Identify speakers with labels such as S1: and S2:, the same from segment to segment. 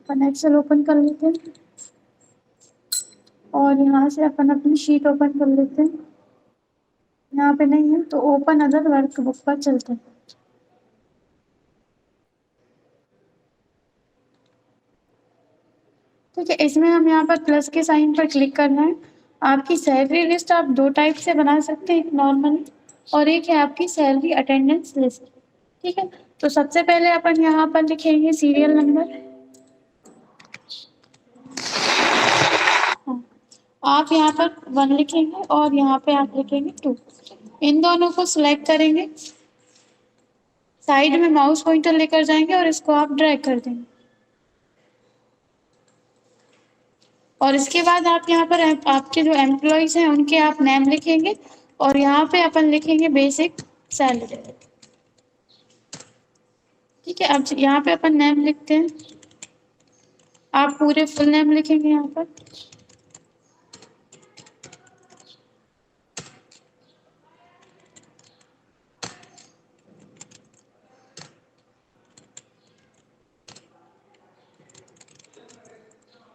S1: अपन Excel open कर लेते हैं और यहाँ से अपन अपनी शीट ओपन कर लेते हैं। यहाँ पे नहीं है तो ओपन अदर वर्कबुक पर चलते हैं। ठीक है, इसमें हम यहाँ पर प्लस के साइन पर क्लिक करना है। आपकी सैलरी लिस्ट आप 2 टाइप से बना सकते हैं, एक नॉर्मल और एक है आपकी सैलरी अटेंडेंस लिस्ट। ठीक है, तो सबसे पहले अपन यहाँ पर लिखेंगे सीरियल नंबर। हाँ, आप यहाँ पर 1 लिखेंगे और यहाँ पे आप लिखेंगे 2। इन दोनों को सिलेक्ट करेंगे, साइड में माउस पॉइंटर लेकर जाएंगे और इसको आप ड्रैग कर देंगे। और इसके बाद आप यहाँ पर आपके जो एम्प्लॉइज हैं उनके आप नेम लिखेंगे और यहाँ पे अपन लिखेंगे बेसिक सैलरी। ठीक है, अब यहाँ पे अपन नेम लिखते हैं। आप पूरे फुल नेम लिखेंगे यहाँ पर।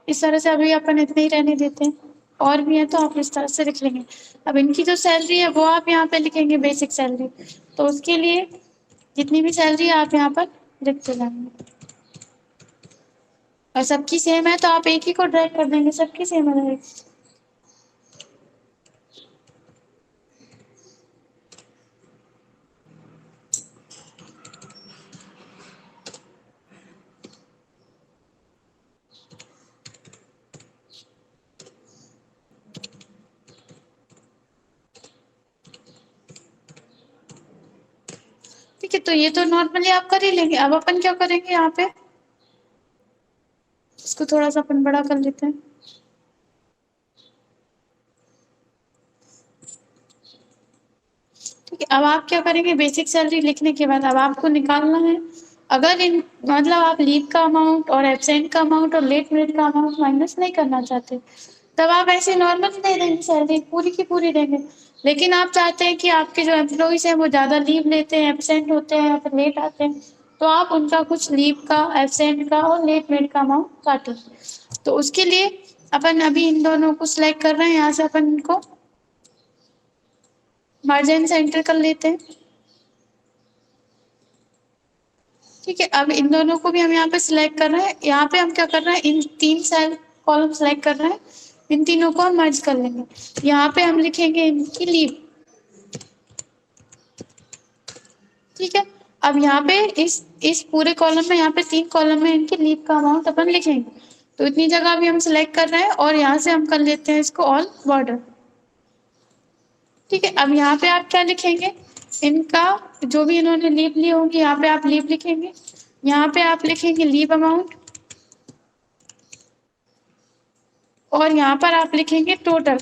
S1: इस तरह से अभी अपन इतने ही रहने देते हैं, और भी है तो आप इस तरह से लिख लेंगे। अब इनकी जो सैलरी है वो आप यहाँ पे लिखेंगे बेसिक सैलरी। तो उसके लिए जितनी भी सैलरी है आप यहाँ पर लिखते जाएंगे और सबकी सेम है तो आप एक ही को ड्रैग कर देंगे, सबकी सेम है। ठीक है, तो ये तो नॉर्मली आप कर ही लेंगे। अब अपन क्या करेंगे, यहाँ पे इसको थोड़ा सा अपन बड़ा कर लेते हैं। ठीक है, अब आप क्या करेंगे, बेसिक सैलरी लिखने के बाद अब आपको निकालना है अगर इन मतलब आप लीव का अमाउंट और एब्सेंट का अमाउंट और लेट पेड का अमाउंट माइनस नहीं करना चाहते, तब आप ऐसे नॉर्मल दे देंगे, सैलरी पूरी की पूरी देंगे। लेकिन आप चाहते हैं कि आपके जो एम्प्लॉइज हैं वो ज़्यादा लीव लेते हैं, एब्सेंट होते हैं या फिर लेट आते हैं, तो आप उनका कुछ लीव का, एब्सेंट का और लेट पेड का अमाउंट काटें। तो उसके लिए अपन अभी इन दोनों को सिलेक्ट कर रहे हैं, यहाँ से अपन इनको मार्जिन सेंटर कर लेते हैं। ठीक है, अब इन दोनों को भी हम यहाँ पे सिलेक्ट कर रहे हैं। यहाँ पे हम क्या कर रहे हैं, इन 3 सेल कॉलम सिलेक्ट कर रहे हैं, इन तीनों को हम मर्ज कर लेंगे। यहाँ पे हम लिखेंगे इनकी लीव। ठीक है, अब यहाँ पे इस पूरे कॉलम में, यहाँ पे 3 कॉलम में इनकी लीव का अमाउंट अपन लिखेंगे। तो इतनी जगह भी हम सिलेक्ट कर रहे हैं और यहाँ से हम कर लेते हैं इसको ऑल बॉर्डर। ठीक है, अब यहाँ पे आप क्या लिखेंगे, इनका जो भी इन्होंने लीव ली होगी यहाँ पे आप लीव लिखेंगे। यहाँ पे आप लिखेंगे लीव अमाउंट और यहाँ पर आप लिखेंगे टोटल,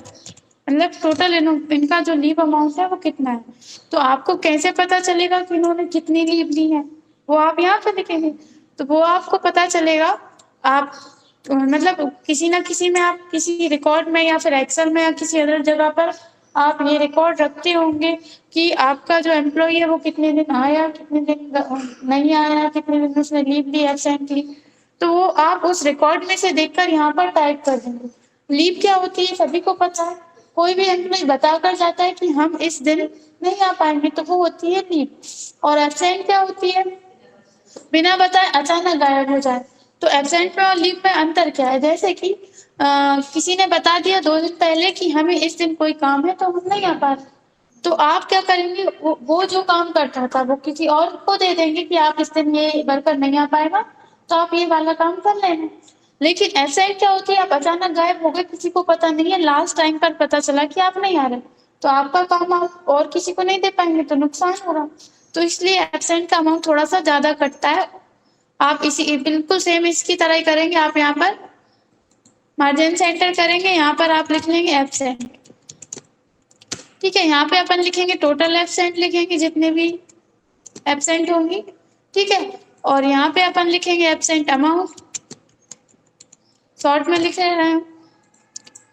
S1: मतलब टोटल इनका जो लीव अमाउंट है वो कितना है। तो आपको कैसे पता चलेगा कि इन्होंने कितनी लीव ली है, वो आप यहाँ पे लिखेंगे। तो वो आपको पता चलेगा, आप मतलब किसी ना किसी में, आप किसी रिकॉर्ड में या फिर एक्सेल में या किसी अदर जगह पर आप ये रिकॉर्ड रखते होंगे कि आपका जो एम्प्लॉई है वो कितने दिन आया, कितने दिन नहीं आया, कितने दिन उसने लीव ली, एब्सेंट ली। तो वो आप उस रिकॉर्ड में से देखकर यहाँ पर टाइप कर देंगे। लीव क्या होती है सभी को पता है, कोई भी एम्प्लॉय बताकर जाता है कि हम इस दिन नहीं आ पाएंगे तो वो होती है लीव। और एब्सेंट क्या होती है, बिना बताए अचानक गायब हो जाए। तो एब्सेंट में और लीव में अंतर क्या है, जैसे कि किसी ने बता दिया 2 दिन पहले कि हमें इस दिन कोई काम है तो हम नहीं आ पा रहे, तो आप क्या करेंगे, वो जो काम करता था वो किसी और को दे देंगे कि आप इस दिन ये वर्कर नहीं आ पाएगा तो आप ये वाला काम कर लेना। लेकिन एब्सेंट क्या होती है, आप अचानक गायब हो गए, किसी को पता नहीं है, लास्ट टाइम पर पता चला कि आप नहीं आ रहे, तो आपका काम आप और किसी को नहीं दे पाएंगे तो नुकसान होगा। तो इसलिए एब्सेंट का अमाउंट थोड़ा सा ज्यादा कटता है। आप इसी बिल्कुल सेम इसकी तरह ही करेंगे। आप यहाँ पर मार्जिन सेंटर करेंगे, यहाँ पर आप लिख लेंगे एब्सेंट। ठीक है, यहाँ पे अपन लिखेंगे टोटल एब्सेंट, लिखेंगे जितने भी एब्सेंट होंगी। ठीक है, और यहाँ पे अपन लिखेंगे एब्सेंट अमाउंट, शॉर्ट में लिख रहे हैं,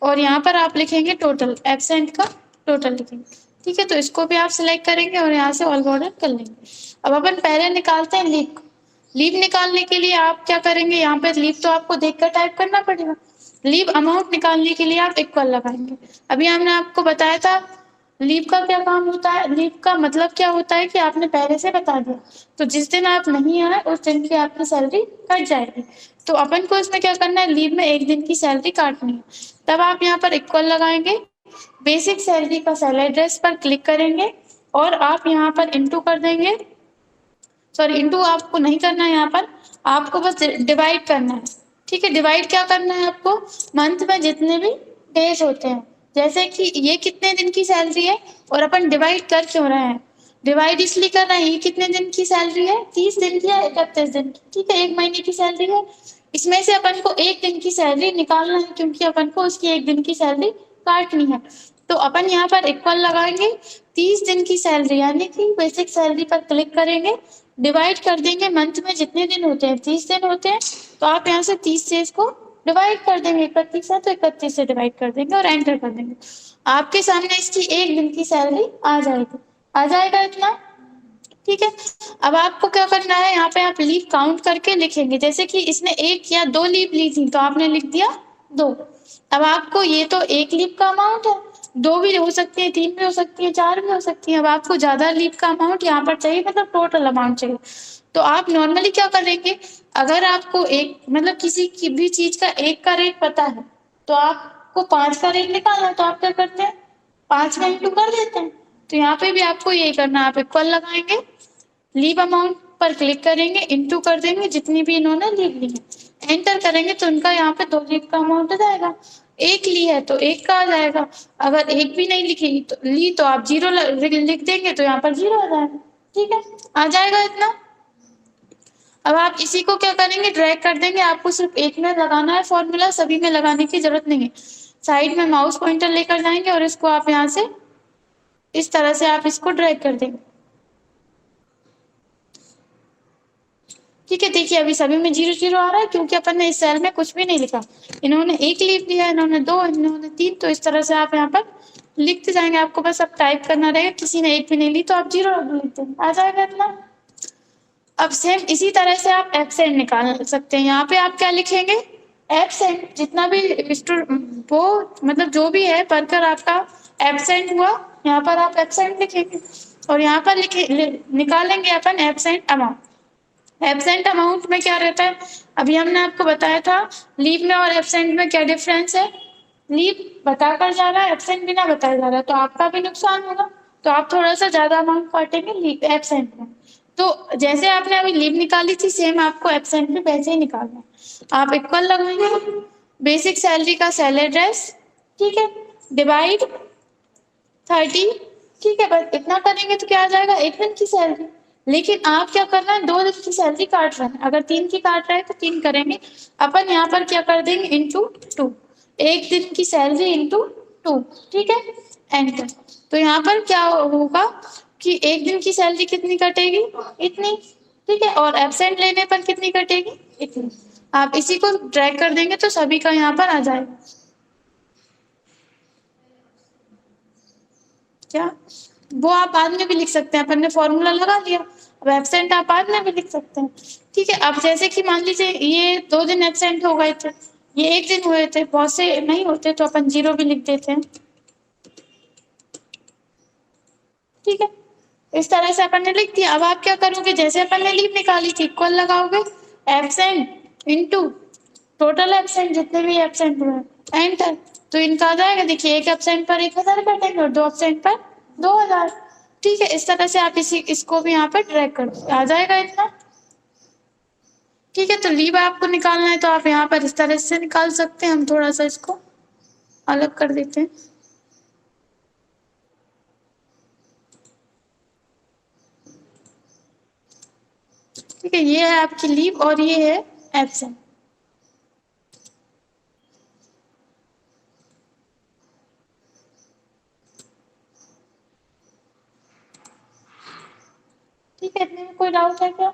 S1: और यहाँ पर आप लिखेंगे टोटल, एब्सेंट का टोटल लिखेंगे। ठीक है, तो इसको भी आप सिलेक्ट करेंगे और यहाँ से ऑल बॉर्डर कर लेंगे। अब अपन पहले निकालते हैं लीव। लीव निकालने के लिए आप क्या करेंगे, यहाँ पे लीव तो आपको देखकर टाइप करना पड़ेगा। लीव अमाउंट निकालने के लिए आप इक्वल लगाएंगे। अभी हमने आपको बताया था लीव का क्या काम होता है, लीव का मतलब क्या होता है कि आपने पहले से बता दिया। तो जिस दिन आप नहीं आए उस दिन की आपकी सैलरी कट जाएगी। तो अपन को इसमें क्या करना है, लीव में एक दिन की सैलरी काटनी है। तब आप यहाँ पर इक्वल लगाएंगे, बेसिक सैलरी का सेल एड्रेस पर क्लिक करेंगे और आप यहाँ पर इंटू कर देंगे। सॉरी, इंटू आपको नहीं करना है, यहाँ पर आपको बस डिवाइड करना है। ठीक है, डिवाइड क्या करना है आपको, मंथ में जितने भी डेज होते हैं, जैसे कि ये कितने दिन की सैलरी है और अपन डिवाइड कर क्यों रहे हैं, डिवाइड इसलिए कर रहे हैं, ये कितने दिन की सैलरी है, 30 दिन की या 31 दिन की। ठीक है, एक महीने की सैलरी है, इसमें से अपन को एक दिन की सैलरी निकालना है, क्योंकि अपन को उसकी एक दिन की सैलरी काटनी है। तो अपन यहाँ पर इक्वल लगाएंगे, 30 दिन की सैलरी यानी कि बेसिक सैलरी पर क्लिक करेंगे, डिवाइड कर देंगे, मंथ में जितने दिन होते हैं 30 दिन होते हैं, तो आप यहाँ से 30 से इसको डिवाइड कर देंगे, 31 है तो 31 से डिवाइड कर देंगे और एंटर कर देंगे। आपके सामने इसकी एक दिन की सैलरी आ जाएगी, आ जाएगा इतना। ठीक है, अब आपको क्या करना है, यहाँ पे आप लीव काउंट करके लिखेंगे, जैसे कि इसने एक या दो लीव ली थी तो आपने लिख दिया 2। अब आपको ये तो एक लीव का अमाउंट है, 2 भी हो सकती है, 3 भी हो सकती है, 4 भी हो सकती है। अब आपको ज्यादा लीव का अमाउंट यहाँ पर चाहिए, मतलब टोटल अमाउंट चाहिए। तो आप नॉर्मली क्या करेंगे, अगर आपको एक मतलब किसी की भी चीज का एक का रेट पता है तो आपको 5 का रेट निकालना है, तो आप क्या करते हैं 5 का इंटू कर देते हैं। तो यहाँ पे भी आपको यही करना है, आप इक्वल लगाएंगे, लीव अमाउंट पर क्लिक करेंगे, इंटू कर देंगे जितनी भी इन्होंने लीव ली है, एंटर करेंगे तो इनका यहाँ पे 2 लीव का अमाउंट आ जाएगा। एक ली है तो एक का आ जाएगा, अगर एक भी नहीं लिखी तो ली तो आप 0 लिख देंगे तो यहाँ पर 0 आ जाएगा। ठीक है, आ जाएगा इतना। अब आप इसी को क्या करेंगे, ड्रैग कर देंगे, आपको सिर्फ एक में लगाना है फॉर्मूला, सभी में लगाने की जरूरत नहीं है। साइड में माउस पॉइंटर लेकर जाएंगे और इसको आप यहाँ से इस तरह से आप इसको ड्रैग कर देंगे। ठीक है, देखिए अभी सभी में 0 0 आ रहा है, क्योंकि अपन ने इस सेल में कुछ भी नहीं लिखा। इन्होंने एक लीव लिया, इन्होंने 2, इन्होंने 3, तो इस तरह से आप यहाँ पर लिखते जाएंगे, आपको बस अब टाइप करना रहेगा। किसी ने एक भी नहीं ली तो आप 0 लिख देंगे, आ जाएगा इतना। अब सेम इसी तरह से आप एब्सेंट निकाल सकते हैं। यहाँ पे आप क्या लिखेंगे, एब्सेंट, जितना भी वो मतलब जो भी है वर्कर आपका एब्सेंट हुआ, यहाँ पर आप एब्सेंट लिखेंगे और यहाँ पर निकालेंगे अपन एब्सेंट अमाउंट। एब्सेंट अमाउंट में क्या रहता है, अभी हमने आपको बताया था लीव में और एब्सेंट में क्या डिफरेंस है। लीव बताकर जा रहा है, एब्सेंट बिना बताया जा रहा है, तो आपका भी नुकसान होगा, तो आप थोड़ा सा ज्यादा अमाउंट काटेंगे लीव एब्सेंट में। तो जैसे आपने अभी लीव निकाली थी, सेम आपको एब्सेंट में पैसे ही निकालना है। आप इक्वल लगाएंगे, बेसिक सैलरी का सेल एड्रेस, ठीक है, डिवाइड 30। ठीक है, बस इतना करेंगे तो क्या आ जाएगा, एक दिन की सैलरी। लेकिन आप क्या करना है, 2 दिन की सैलरी काट रहे हैं, अगर 3 की काट रहे हैं तो 3 करेंगे। अपन यहाँ पर क्या कर देंगे, इंटू 2, एक दिन की सैलरी इंटू 2। ठीक है, एंटर। तो यहाँ पर क्या होगा कि एक दिन की सैलरी कितनी कटेगी, इतनी। ठीक है, और एब्सेंट लेने पर कितनी कटेगी, इतनी। आप इसी को ड्रैग कर देंगे तो सभी का यहाँ पर आ जाएगा। क्या, वो आप बाद में भी लिख सकते हैं, अपन ने फॉर्मूला लगा लिया, अब एब्सेंट आप बाद में भी लिख सकते हैं। ठीक है, अब जैसे कि मान लीजिए ये 2 दिन एब्सेंट हो गए थे, ये एक दिन हुए थे, बहुत से नहीं होते तो अपन 0 भी लिख देते हैं। ठीक है, इस तरह से अपन ने लिख दिया। अब आप क्या करोगे, जैसे अपन ने लीव निकाली थी, इक्वल लगाओगे, एब्सेंट इंटू टोटल एब्सेंट जितने भी एब्सेंट हुए, एंटर। तो इनका आ जाएगा, देखिए एक एब्सेंट पर 1000 कटेंगे और 2 एब्सेंट पर 2000। ठीक है, इस तरह से आप इसको भी यहाँ पर ड्रैग कर दो, आ जाएगा इतना। ठीक है, तो लीव आपको निकालना है तो आप यहाँ पर इस तरह से निकाल सकते हैं। हम थोड़ा सा इसको अलग कर देते हैं। ठीक है, ये है आपकी लीव और ये है एब्सेंट। ठीक है, इतने में कोई डाउट है क्या,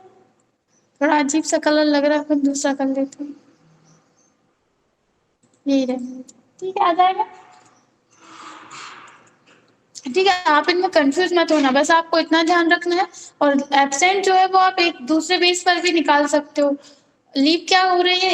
S1: थोड़ा अजीब सा कलर लग रहा है, फिर दूसरा कर लेते हैं, यही रहेगा। ठीक है, आ जाएगा। ठीक है, आप इनमें कन्फ्यूज़ मत होना, बस आपको इतना ध्यान रखना है और एब्सेंट जो है वो आप एक दूसरे बेस पर भी निकाल सकते हो। लीव क्या हो रही है